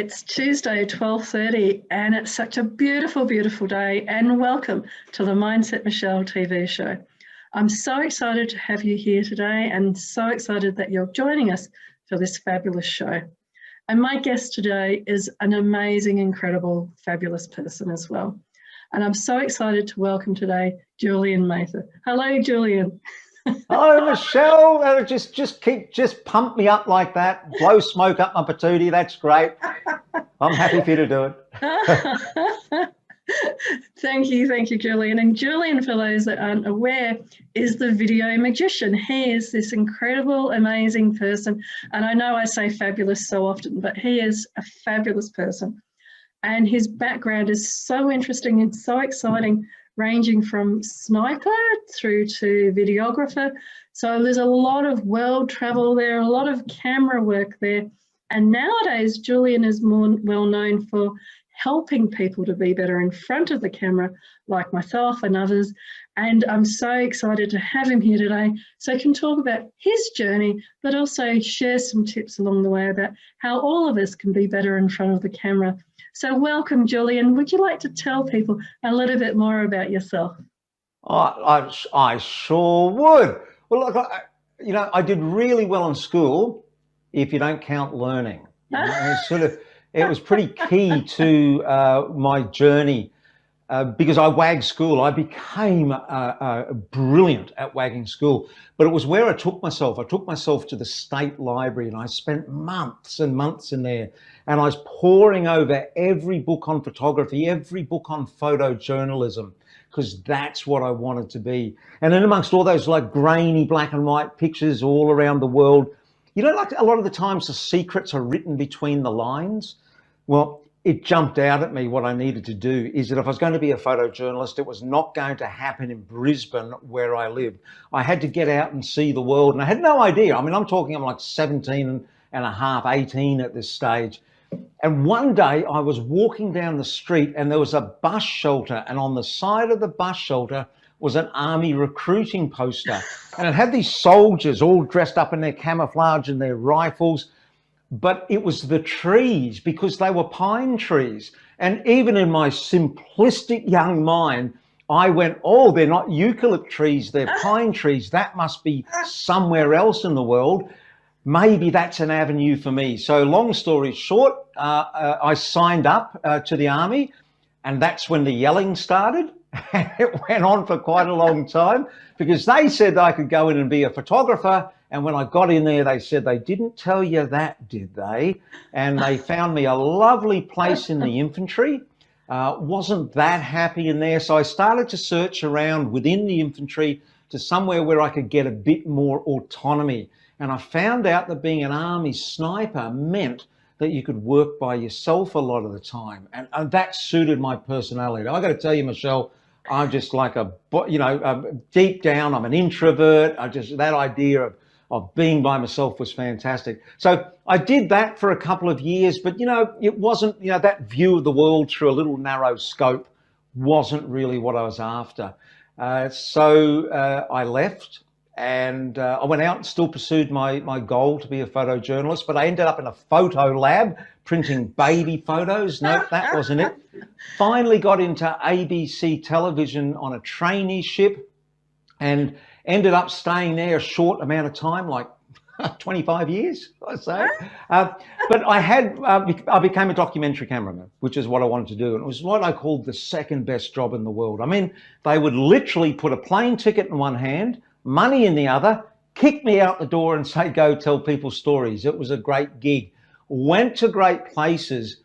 It's Tuesday, 12:30, and it's such a beautiful, beautiful day. And welcome to the Michele TV Show. I'm so excited to have you here today and so excited that you're joining us for this fabulous show. And my guest today is an amazing, incredible, fabulous person as well. And I'm so excited to welcome today Julian Mather. Hello, Julian. Hello, Michelle. Just pump me up like that. Blow smoke up my patootie. That's great. I'm happy for you to do it. Thank you, Julian. And Julian, for those that aren't aware, is the video magician. He is this incredible, amazing person. And I know I say fabulous so often, but he is a fabulous person. And his background is so interesting and so exciting, ranging from sniper through to videographer. So there's a lot of world travel there, a lot of camera work there. And nowadays, Julian is more well known for helping people to be better in front of the camera, like myself and others. And I'm so excited to have him here today so he can talk about his journey, but also share some tips along the way about how all of us can be better in front of the camera. So welcome, Julian. Would you like to tell people a little bit more about yourself? I sure would. Well, look, I did really well in school if you don't count learning. It was pretty key to my journey because I wagged school. I became brilliant at wagging school, but it was where I took myself. I took myself to the state library and I spent months and months in there. And I was poring over every book on photography, every book on photojournalism, because that's what I wanted to be. And then amongst all those like grainy black and white pictures all around the world, like a lot of the times the secrets are written between the lines. Well, it jumped out at me what I needed to do is that if I was going to be a photojournalist, it was not going to happen in Brisbane where I lived. I had to get out and see the world. And I had no idea. I mean, I'm like 17 and a half, 18 at this stage. And one day I was walking down the street and there was a bus shelter, and on the side of the bus shelter was an army recruiting poster. And it had these soldiers all dressed up in their camouflage and their rifles, but it was the trees because they were pine trees. And even in my simplistic young mind, I went, oh, they're not eucalypt trees, they're pine trees. That must be somewhere else in the world. Maybe that's an avenue for me. So long story short, I signed up to the army, and that's when the yelling started. And it went on for quite a long time because they said I could go in and be a photographer. And when I got in there, they said they didn't tell you that, did they? And they found me a lovely place in the infantry. Wasn't that happy in there. So I started to search around within the infantry to somewhere where I could get a bit more autonomy. And I found out that being an army sniper meant that you could work by yourself a lot of the time. And that suited my personality. I got to tell you, Michelle, I'm just like deep down, I'm an introvert. That idea of being by myself was fantastic. So I did that for a couple of years, but it wasn't, that view of the world through a little narrow scope wasn't really what I was after. So I left. And I went out and still pursued my goal to be a photojournalist, but I ended up in a photo lab printing baby photos. No, that wasn't it. Finally got into ABC television on a traineeship and ended up staying there a short amount of time, like 25 years, I say. But I became a documentary cameraman, which is what I wanted to do. And it was what I called the second best job in the world. I mean, they would literally put a plane ticket in one hand, money in the other, kick me out the door and say, go tell people stories. It was a great gig. Went to great places,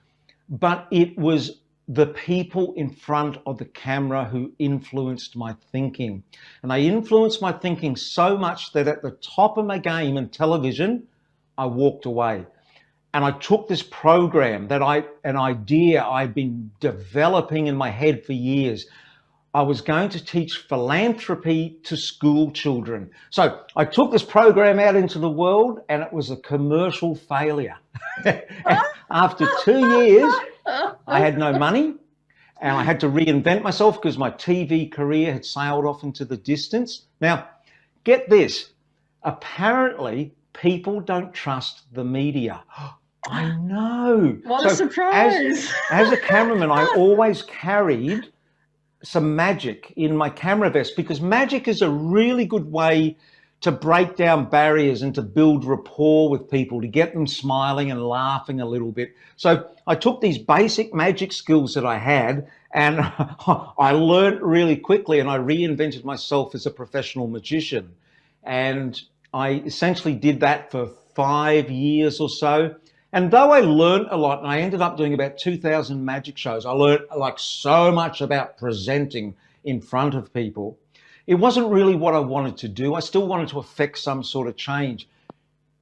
but it was the people in front of the camera who influenced my thinking. And they influenced my thinking so much that at the top of my game in television, I walked away. And I took this program an idea I'd been developing in my head for years. I was going to teach philanthropy to school children. So I took this program out into the world and it was a commercial failure. After 2 years, I had no money and I had to reinvent myself because my TV career had sailed off into the distance. Now, get this. Apparently, people don't trust the media. I know. What a surprise. As a cameraman, I always carried some magic in my camera vest, because magic is a really good way to break down barriers and to build rapport with people, to get them smiling and laughing a little bit. So I took these basic magic skills that I had, and I learned really quickly, and I reinvented myself as a professional magician. And I essentially did that for 5 years or so. And though I learned a lot, and I ended up doing about 2,000 magic shows, I learned like so much about presenting in front of people. It wasn't really what I wanted to do. I still wanted to affect some sort of change.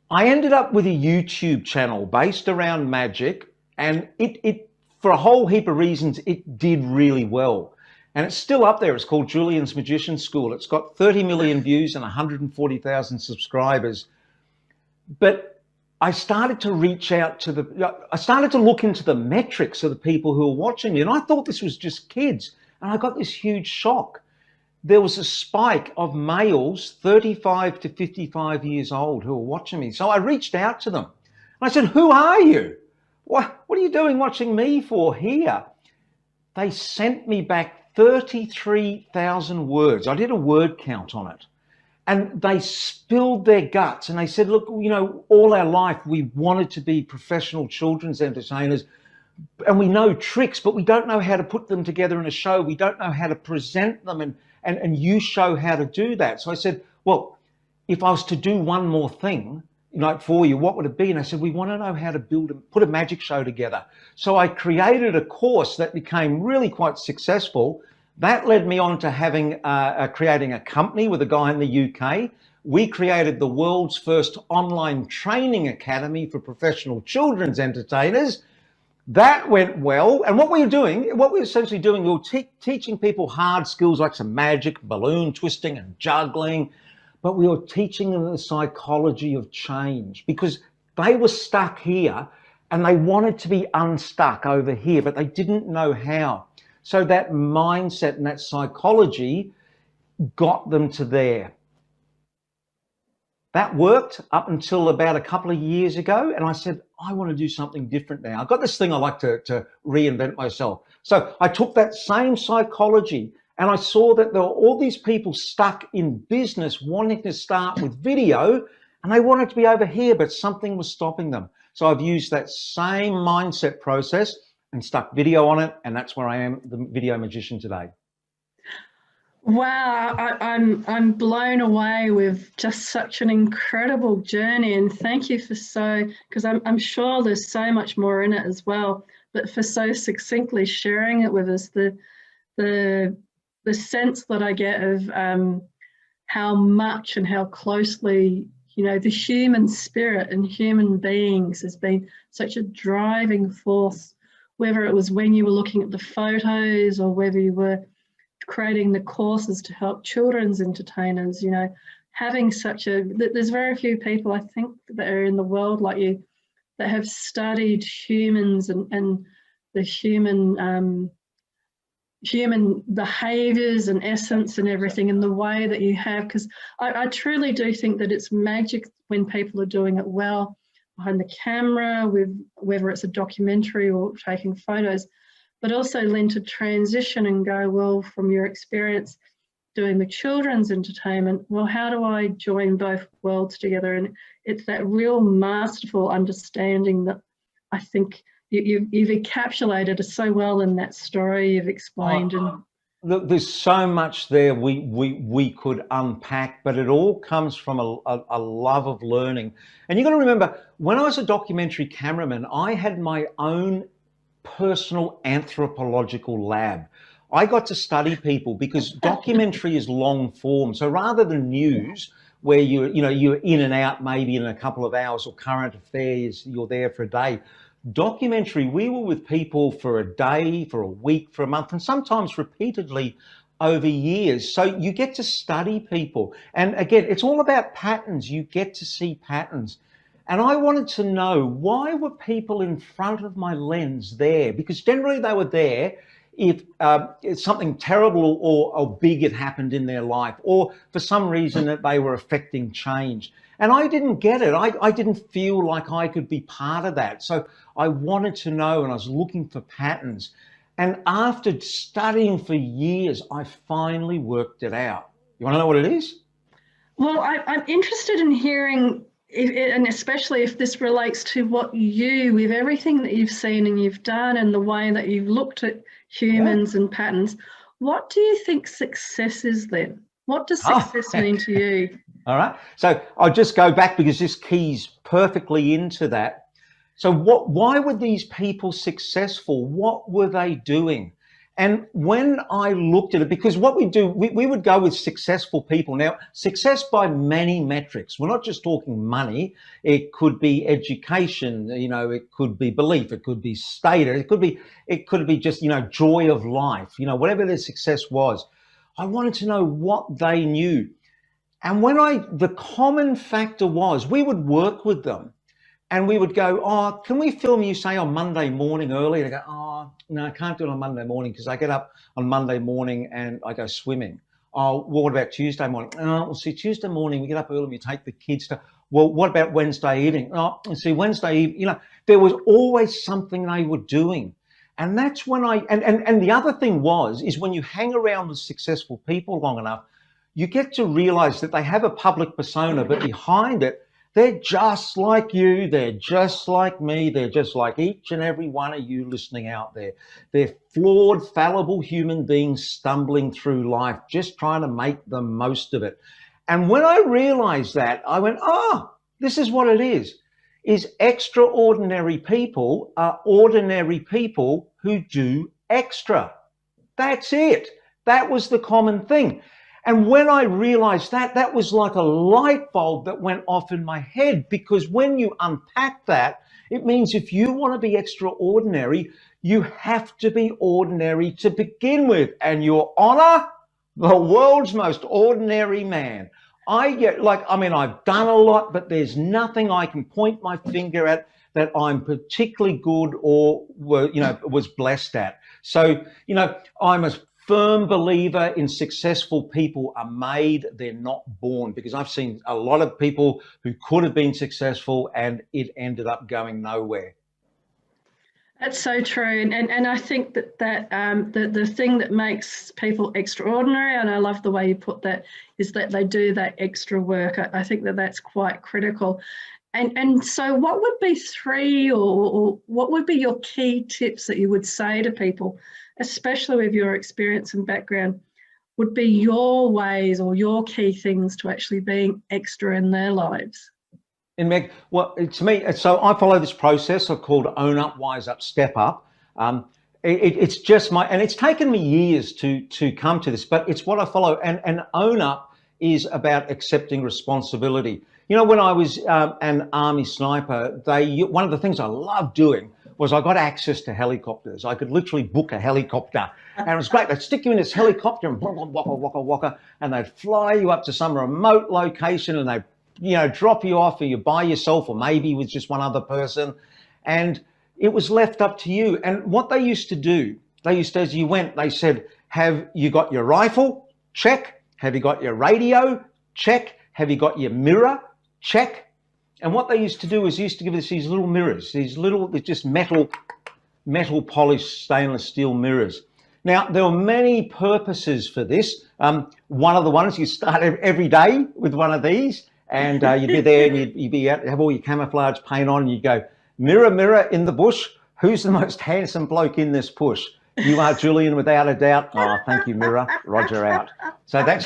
I ended up with a YouTube channel based around magic, and it for a whole heap of reasons, it did really well. And it's still up there. It's called Julian's Magician School. It's got 30 million views and 140,000 subscribers. But I started to reach out to I started to look into the metrics of the people who were watching me. And I thought this was just kids. And I got this huge shock. There was a spike of males 35 to 55 years old who were watching me. So I reached out to them. I said, who are you? What are you doing watching me for here? They sent me back 33,000 words. I did a word count on it. And they spilled their guts. And they said, look, you know, all our life we wanted to be professional children's entertainers. And we know tricks, but we don't know how to put them together in a show. We don't know how to present them, and you show how to do that. So I said, well, if I was to do one more thing, you know, for you, what would it be? And I said, we want to know how to put a magic show together. So I created a course that became really quite successful. That led me on to having creating a company with a guy in the UK. We created the world's first online training academy for professional children's entertainers. That went well. And what we were essentially doing, we were teaching people hard skills like some magic, balloon twisting and juggling, but we were teaching them the psychology of change, because they were stuck here and they wanted to be unstuck over here, but they didn't know how. So that mindset and that psychology got them to there. That worked up until about a couple of years ago. And I said, I want to do something different now. I've got this thing I like to reinvent myself. So I took that same psychology and I saw that there were all these people stuck in business wanting to start with video, and they wanted to be over here, but something was stopping them. So I've used that same mindset process and stuck video on it. And that's where I am, the video magician today. Wow, I'm blown away with just such an incredible journey, and thank you for because I'm sure there's so much more in it as well, but for so succinctly sharing it with us, the sense that I get of how much and how closely, you know, the human spirit and human beings has been such a driving force, whether it was when you were looking at the photos or whether you were creating the courses to help children's entertainers. You know, having there's very few people, I think, that are in the world like you that have studied humans and the human behaviors and essence and everything in the way that you have, because I truly do think that it's magic when people are doing it well behind the camera, with whether it's a documentary or taking photos, but also then to transition and go, well, from your experience doing the children's entertainment, well, how do I join both worlds together? And it's that real masterful understanding that I think you've encapsulated so well in that story you've explained. Look, there's so much there we could unpack, but it all comes from a love of learning. And you've got to remember, when I was a documentary cameraman, I had my own personal anthropological lab. I got to study people because documentary is long form. So rather than news, where you're in and out maybe in a couple of hours, or current affairs, you're there for a day. Documentary, we were with people for a day, for a week, for a month, and sometimes repeatedly over years. So you get to study people. And again, it's all about patterns. You get to see patterns. And I wanted to know, why were people in front of my lens there? Because generally they were there if something terrible or big had happened in their life, or for some reason that they were affecting change. And I didn't get it. I didn't feel like I could be part of that. So I wanted to know, and I was looking for patterns. And after studying for years, I finally worked it out. You want to know what it is? Well, I'm interested in hearing, and especially if this relates to what you, with everything that you've seen and you've done and the way that you've looked at humans and patterns, what do you think success is then? What does success mean to you? All right. So I'll just go back because this keys perfectly into that. So why were these people successful? What were they doing? And when I looked at it, because what we do, we would go with successful people. Now, success by many metrics. We're not just talking money. It could be education, you know, it could be belief, it could be status, it could be just, you know, joy of life, you know, whatever their success was. I wanted to know what they knew. And the common factor was we would work with them. And we would go, oh, can we film you, say, on Monday morning early? And I go, oh, no, I can't do it on Monday morning because I get up on Monday morning and I go swimming. Oh, well, what about Tuesday morning? Oh, well, see, Tuesday morning we get up early and we take the kids to, well, what about Wednesday evening? Oh, see, Wednesday evening, you know, there was always something they were doing. And that's when and the other thing is when you hang around with successful people long enough, you get to realize that they have a public persona, but behind it, they're just like you, they're just like me, they're just like each and every one of you listening out there. They're flawed, fallible human beings stumbling through life, just trying to make the most of it. And when I realized that, I went, oh, this is what it is extraordinary people are ordinary people who do extra. That's it. That was the common thing. And when I realized that, that was like a light bulb that went off in my head, because when you unpack that, it means if you want to be extraordinary, you have to be ordinary to begin with. And your honor, the world's most ordinary man. I've done a lot, but there's nothing I can point my finger at that I'm particularly good or, was blessed at. So, I'm a firm believer in successful people are made, they're not born, because I've seen a lot of people who could have been successful and it ended up going nowhere. That's so true. And I think that the thing that makes people extraordinary, and I love the way you put that, is that they do that extra work. I think that that's quite critical. And so what would be three or what would be your key tips that you would say to people, especially with your experience and background, would be your ways or your key things to actually being extra in their lives? And Meg, well, to me, so I follow this process I've called Own Up, Wise Up, Step Up. It's just and it's taken me years to come to this, but it's what I follow. And Own Up is about accepting responsibility. When I was an Army sniper, one of the things I loved doing was I got access to helicopters. I could literally book a helicopter, and it was great. They'd stick you in this helicopter and waka, and they'd fly you up to some remote location, and they'd drop you off, or you by yourself, or maybe with just one other person, and it was left up to you. And what they used to do, as you went, they said, have you got your rifle? Check. Have you got your radio? Check. Have you got your mirror? Check. And what they used to do is used to give us these little mirrors, they're just metal polished stainless steel mirrors. Now, there were many purposes for this. One of the ones, you start every day with one of these, and you'd be there and you'd be out, have all your camouflage paint on, and you'd go, mirror, mirror in the bush, who's the most handsome bloke in this bush? You are Julian, without a doubt. Oh, thank you, mirror. Roger out. So that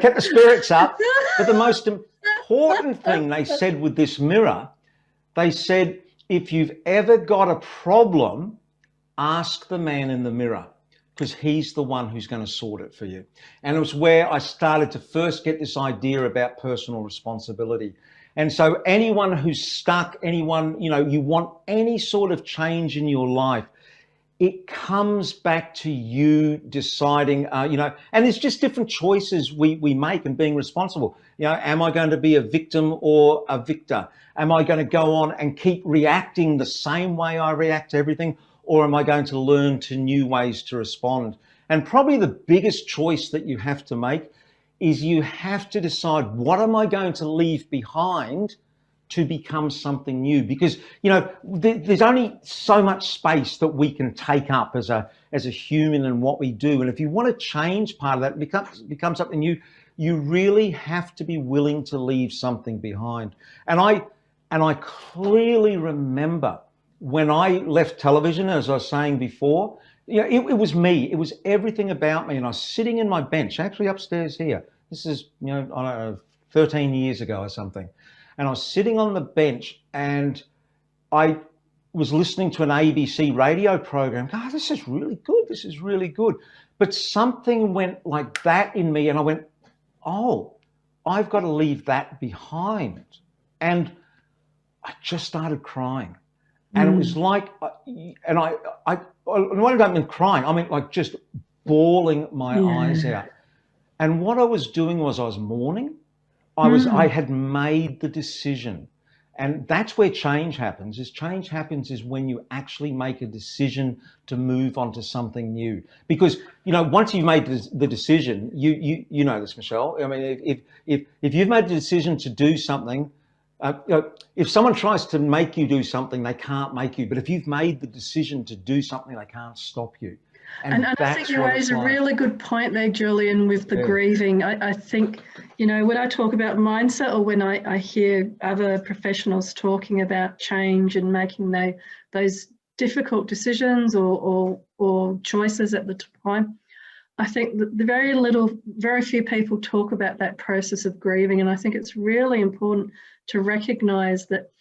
kept the spirits up. But the most important thing they said with this mirror, they said, if you've ever got a problem, ask the man in the mirror, because he's the one who's going to sort it for you. And it was where I started to first get this idea about personal responsibility. And so anyone who's stuck, you want any sort of change in your life, it comes back to you deciding, you know, and there's just different choices we make and being responsible. You know, am I going to be a victim or a victor? Am I going to go on and keep reacting the same way I react to everything? Or am I going to learn to new ways to respond? And probably the biggest choice that you have to make is you have to decide, what am I going to leave behind to become something new? Because, you know, there's only so much space that we can take up as a human in what we do. And if you want to change part of that, become something new, you really have to be willing to leave something behind. And I clearly remember when I left television, as I was saying before, you know, it was me. It was everything about me. And I was sitting in my bench, actually upstairs here. This is, you know, I don't know, 13 years ago or something. And I was sitting on the bench and I was listening to an ABC radio program. Oh, this is really good. This is really good. But something went like that in me and I went, oh, I've got to leave that behind. And I just started crying. And it was like, and I don't mean crying, I mean like just bawling my eyes out. And what I was doing was I was mourning. I had made the decision. And that's where change happens. Change happens when you actually make a decision to move on to something new. Because, you know, once you've made the decision, you know this, Michele. I mean, if you've made the decision to do something, you know, if someone tries to make you do something, they can't make you. But if you've made the decision to do something, they can't stop you. And I think you raise a really good point there, Julian, with the grieving. I think, you know, when I talk about mindset, or when I hear other professionals talking about change and making those difficult decisions or choices at the time, I think that very few people talk about that process of grieving. And I think it's really important to recognize that.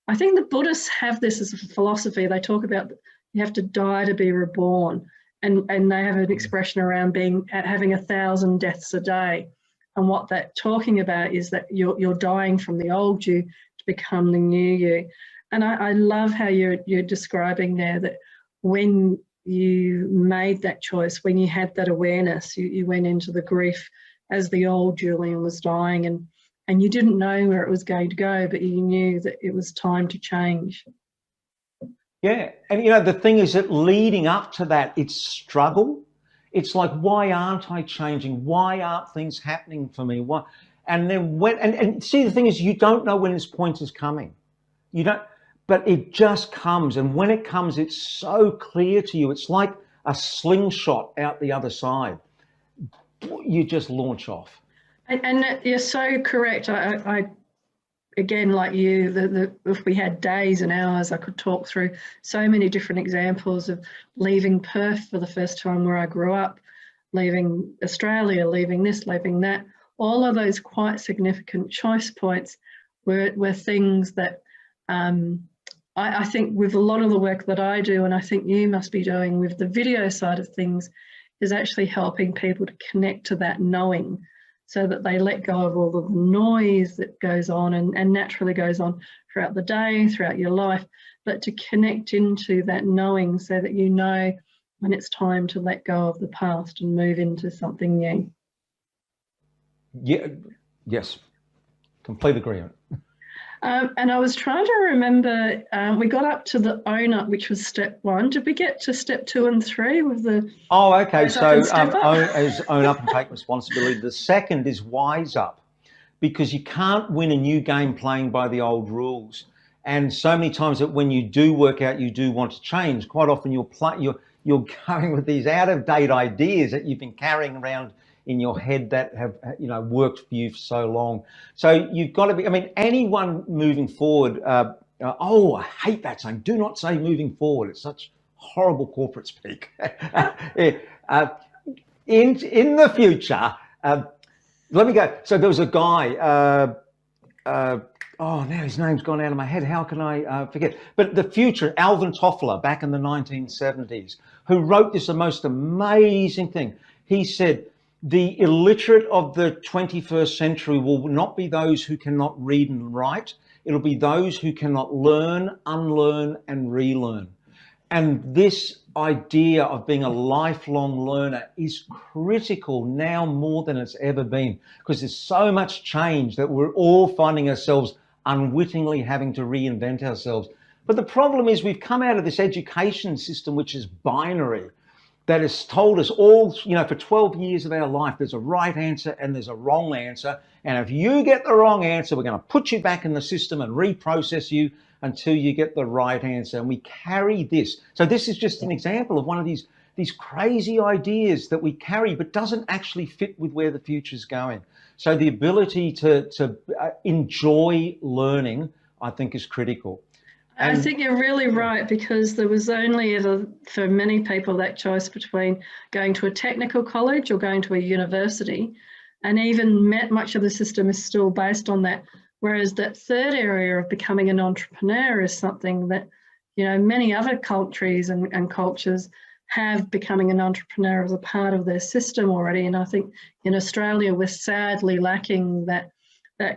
I think the Buddhists have this as a philosophy. They talk about you have to die to be reborn. And they have an expression around having 1,000 deaths a day. And what that's talking about is that you're dying from the old you to become the new you. And I love how you're describing there that when you made that choice, when you had that awareness, you went into the grief as the old Julian was dying, and you didn't know where it was going to go, but you knew that it was time to change. Yeah, and you know, the thing is that leading up to that, it's struggle. It's like, why aren't I changing? Why aren't things happening for me? Why? And then and see, the thing is, you don't know when this point is coming. You don't, but it just comes. And when it comes, it's so clear to you. It's like a slingshot out the other side. You just launch off. And you're so correct. I again, like you, if we had days and hours, I could talk through so many different examples of leaving Perth for the first time where I grew up, leaving Australia, leaving this, leaving that. All of those quite significant choice points were things that I think with a lot of the work that I do, and I think you must be doing with the video side of things, is actually helping people to connect to that knowing, so that they let go of all of the noise that goes on and naturally goes on throughout the day, throughout your life, but to connect into that knowing so that you know when it's time to let go of the past and move into something new. Yeah, yes, complete agreement. And I was trying to remember, we got up to the own up, which was step 1. Did we get to step 2 and 3 with the... Oh, okay. So own up and take responsibility. The second is wise up, because you can't win a new game playing by the old rules. And so many times that when you do work out, you do want to change. Quite often you're going with these out of date ideas that you've been carrying around in your head that have, you know, worked for you for so long. So you've got to be, I mean, anyone moving forward, oh, I hate that saying, do not say moving forward. It's such horrible corporate speak. In the future, let me go. So there was a guy, oh, now his name's gone out of my head. How can I forget? But the future, Alvin Toffler, back in the 1970s, who wrote this the most amazing thing. He said, the illiterate of the 21st century will not be those who cannot read and write. It'll be those who cannot learn, unlearn, and relearn. And this idea of being a lifelong learner is critical now more than it's ever been, because there's so much change that we're all finding ourselves unwittingly having to reinvent ourselves. But the problem is we've come out of this education system, which is binary, that has told us all, you know, for 12 years of our life, there's a right answer and there's a wrong answer. And if you get the wrong answer, we're going to put you back in the system and reprocess you until you get the right answer. And we carry this. So this is just an example of one of these crazy ideas that we carry, but doesn't actually fit with where the future's going. So the ability to enjoy learning, I think, is critical. I think you're really right, because there was only ever, for many people, that choice between going to a technical college or going to a university. And even much of the system is still based on that. Whereas that third area of becoming an entrepreneur is something that, you know, many other countries and cultures have becoming an entrepreneur as a part of their system already. And I think in Australia, we're sadly lacking that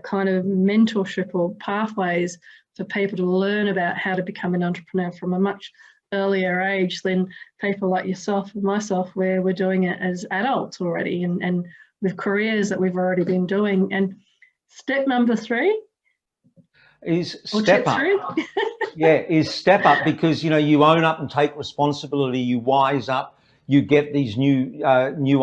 kind of mentorship or pathways for people to learn about how to become an entrepreneur from a much earlier age than people like yourself and myself, where we're doing it as adults already and with careers that we've already been doing. And step number 3 is step up. Yeah, is step up, because, you know, you own up and take responsibility, you wise up, you get these new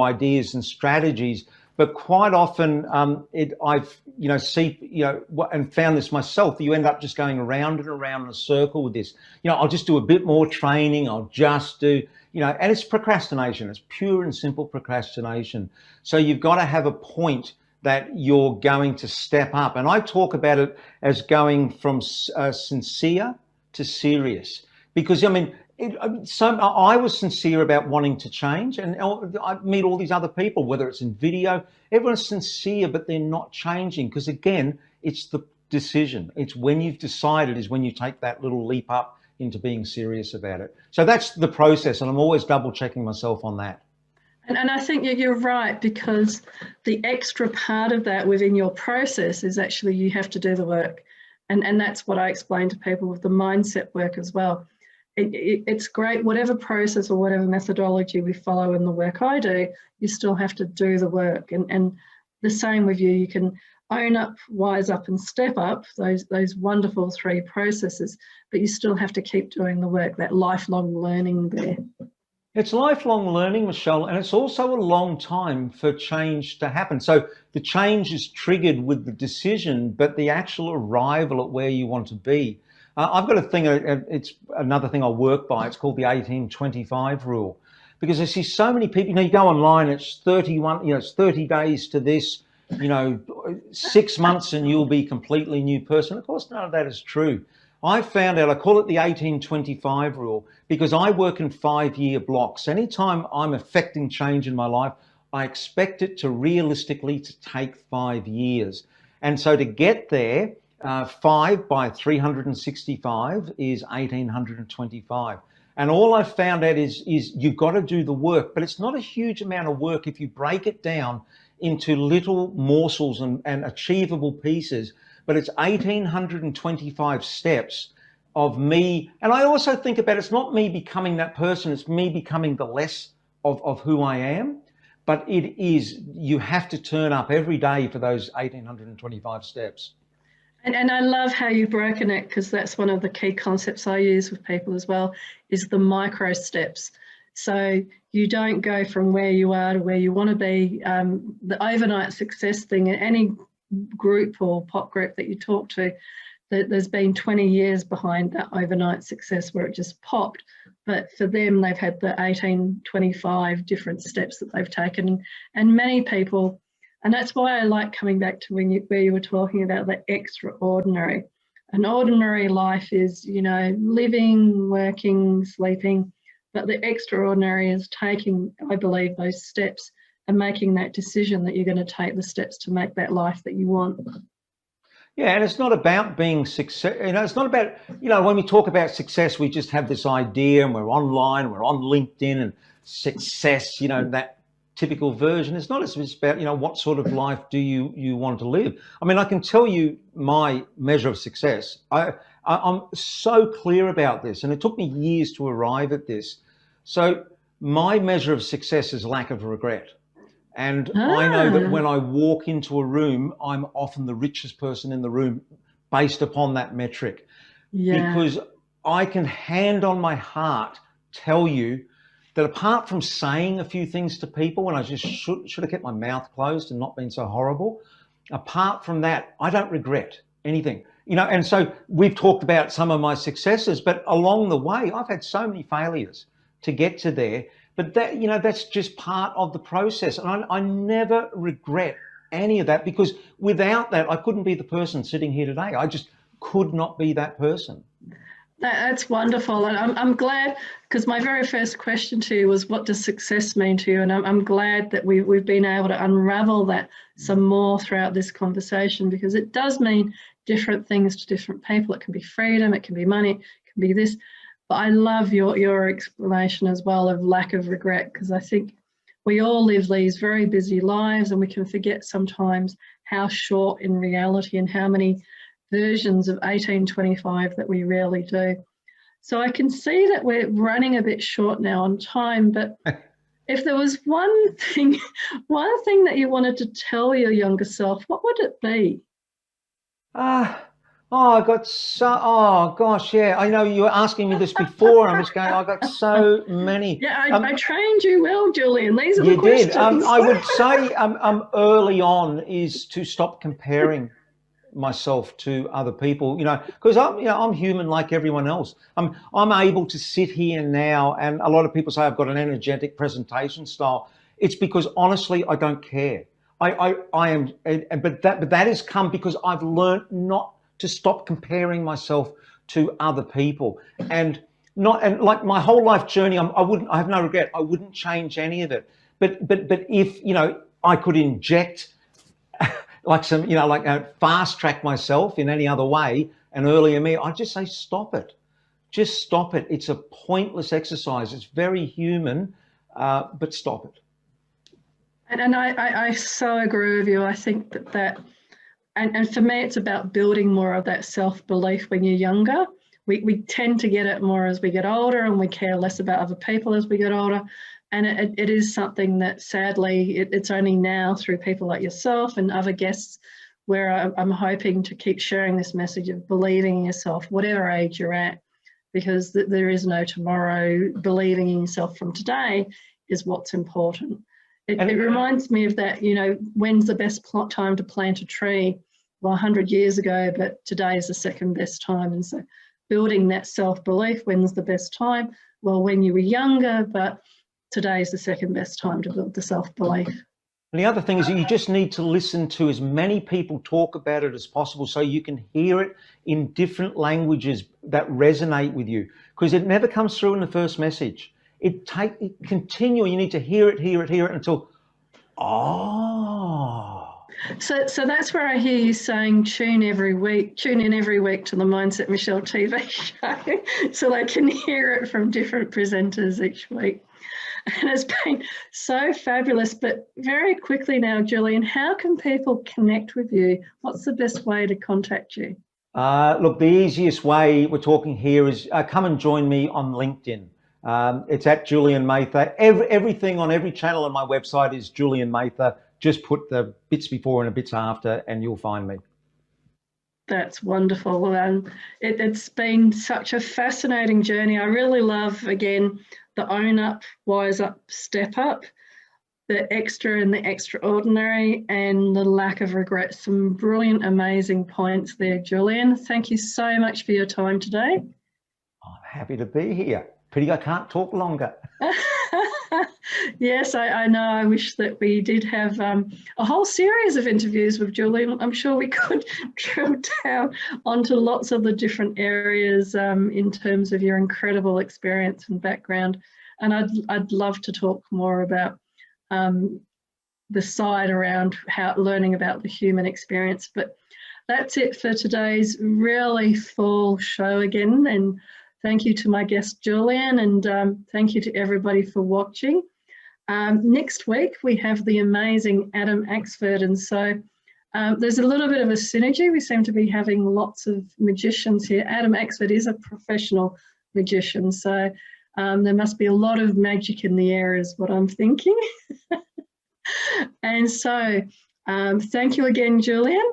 ideas and strategies. But quite often, I've and found this myself. You end up just going around and around in a circle with this. You know, I'll just do a bit more training. I'll just do, you know, and it's procrastination. It's pure and simple procrastination. So you've got to have a point that you're going to step up. And I talk about it as going from sincere to serious, because I mean, I was sincere about wanting to change, and I meet all these other people, whether it's in video, everyone's sincere, but they're not changing, because again, it's the decision. It's when you've decided is when you take that little leap up into being serious about it. So that's the process, and I'm always double checking myself on that. And I think you're right, because the extra part of that within your process is actually you have to do the work. And that's what I explain to people with the mindset work as well. It's great, whatever process or whatever methodology we follow in the work I do, you still have to do the work. And the same with you can own up, wise up and step up, those wonderful 3 processes, but you still have to keep doing the work, that lifelong learning there. It's lifelong learning, Michelle, and it's also a long time for change to happen. So the change is triggered with the decision, but the actual arrival at where you want to be. I've got a thing, it's another thing I work by. It's called the 18-25 rule, because I see so many people, you know, you go online, it's 31, you know, it's 30 days to this, you know, 6 months and you'll be a completely new person. Of course, none of that is true. I found out, I call it the 18-25 rule, because I work in 5-year blocks. Anytime I'm affecting change in my life, I expect it to realistically to take 5 years. And so to get there, 5 by 365 is 1825. And all I've found out is you've got to do the work, but it's not a huge amount of work if you break it down into little morsels and achievable pieces. But it's 1825 steps of me. And I also think about it's not me becoming that person, it's me becoming the less of who I am. But it is, you have to turn up every day for those 1825 steps. And I love how you've broken it, because that's one of the key concepts I use with people as well, is the micro steps. So you don't go from where you are to where you want to be. The overnight success thing, any group or pop group that you talk to, there's been 20 years behind that overnight success where it just popped. But for them, they've had the 18-25 different steps that they've taken. And many people, and that's why I like coming back to where you were talking about the extraordinary. An ordinary life is, you know, living, working, sleeping, but the extraordinary is taking, I believe, those steps and making that decision that you're going to take the steps to make that life that you want. Yeah, and it's not about being success. You know, it's not about, you know, when we talk about success, we just have this idea and we're online, we're on LinkedIn and success, you know, that typical version. It's not, it's about, you know, what sort of life do you want to live? I mean, I can tell you my measure of success. I'm so clear about this, and it took me years to arrive at this. So my measure of success is lack of regret. And I know that when I walk into a room, I'm often the richest person in the room based upon that metric. Yeah. Because I can hand on my heart tell you that apart from saying a few things to people when I just should have kept my mouth closed and not been so horrible, apart from that, I don't regret anything. You know, and so we've talked about some of my successes, but along the way, I've had so many failures to get to there. But that, you know, that's just part of the process. And I never regret any of that, because without that, I couldn't be the person sitting here today. I just could not be that person. That's wonderful. And I'm glad, because my very first question to you was, what does success mean to you? And I'm glad that we've been able to unravel that some more throughout this conversation, because it does mean different things to different people. It can be freedom, it can be money, it can be this. But I love your explanation as well of lack of regret, because I think we all live these very busy lives and we can forget sometimes how short in reality and how many versions of 1825 that we really do. So I can see that we're running a bit short now on time, but if there was one thing that you wanted to tell your younger self, what would it be? I got so, oh gosh, yeah, I know you were asking me this before, and I was going, I got so many. Yeah, I trained you well, Julian. These are the questions. You did. I would say early on is to stop comparing myself to other people, you know, because I'm human like everyone else. I'm able to sit here now, and a lot of people say I've got an energetic presentation style. It's because honestly, I don't care. I am, but that has come because I've learned not to stop comparing myself to other people, and like my whole life journey, I have no regret. I wouldn't change any of it. But if, you know, I could inject like some, you know, like fast track myself in any other way, and earlier me, I'd just say, stop it. Just stop it. It's a pointless exercise. It's very human, but stop it. And I so agree with you. I think that and for me, it's about building more of that self-belief when you're younger. We tend to get it more as we get older, and we care less about other people as we get older. And it is something that sadly, it's only now through people like yourself and other guests where I'm hoping to keep sharing this message of believing in yourself, whatever age you're at, because there is no tomorrow. Believing in yourself from today is what's important. It reminds me of that, you know, when's the best time to plant a tree? Well, 100 years ago, but today is the second best time. And so building that self-belief, when's the best time? Well, when you were younger, but today is the second best time to build the self-belief. And the other thing is that you just need to listen to as many people talk about it as possible, so you can hear it in different languages that resonate with you, because it never comes through in the first message. It continue. You need to hear it until, oh. So that's where I hear you saying tune in every week to the Mindset Michele TV show, so they can hear it from different presenters each week. And it's been so fabulous. But very quickly now, Julian, how can people connect with you? What's the best way to contact you? Look, the easiest way we're talking here is come and join me on LinkedIn. It's at Julian Mather. Everything on every channel on my website is Julian Mather. Just put the bits before and the bits after, and you'll find me. That's wonderful. It's been such a fascinating journey. I really love, again, the own up, wise up, step up, the extra and the extraordinary, and the lack of regret. Some brilliant, amazing points there, Julian. Thank you so much for your time today. I'm happy to be here. Pity I can't talk longer. Yes, I know. I wish that we did have a whole series of interviews with Julian. I'm sure we could drill down onto lots of the different areas in terms of your incredible experience and background. And I'd love to talk more about the side around learning about the human experience. But that's it for today's really full show again. And thank you to my guest, Julian, and thank you to everybody for watching. Next week, we have the amazing Adam Axford, and so there's a little bit of a synergy. We seem to be having lots of magicians here. Adam Axford is a professional magician, so there must be a lot of magic in the air is what I'm thinking. And so thank you again, Julian.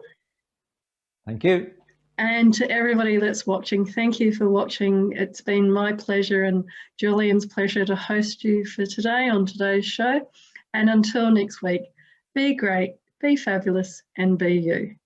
Thank you. And to everybody that's watching, thank you for watching. It's been my pleasure and Julian's pleasure to host you for today on today's show. And until next week, be great, be fabulous, and be you.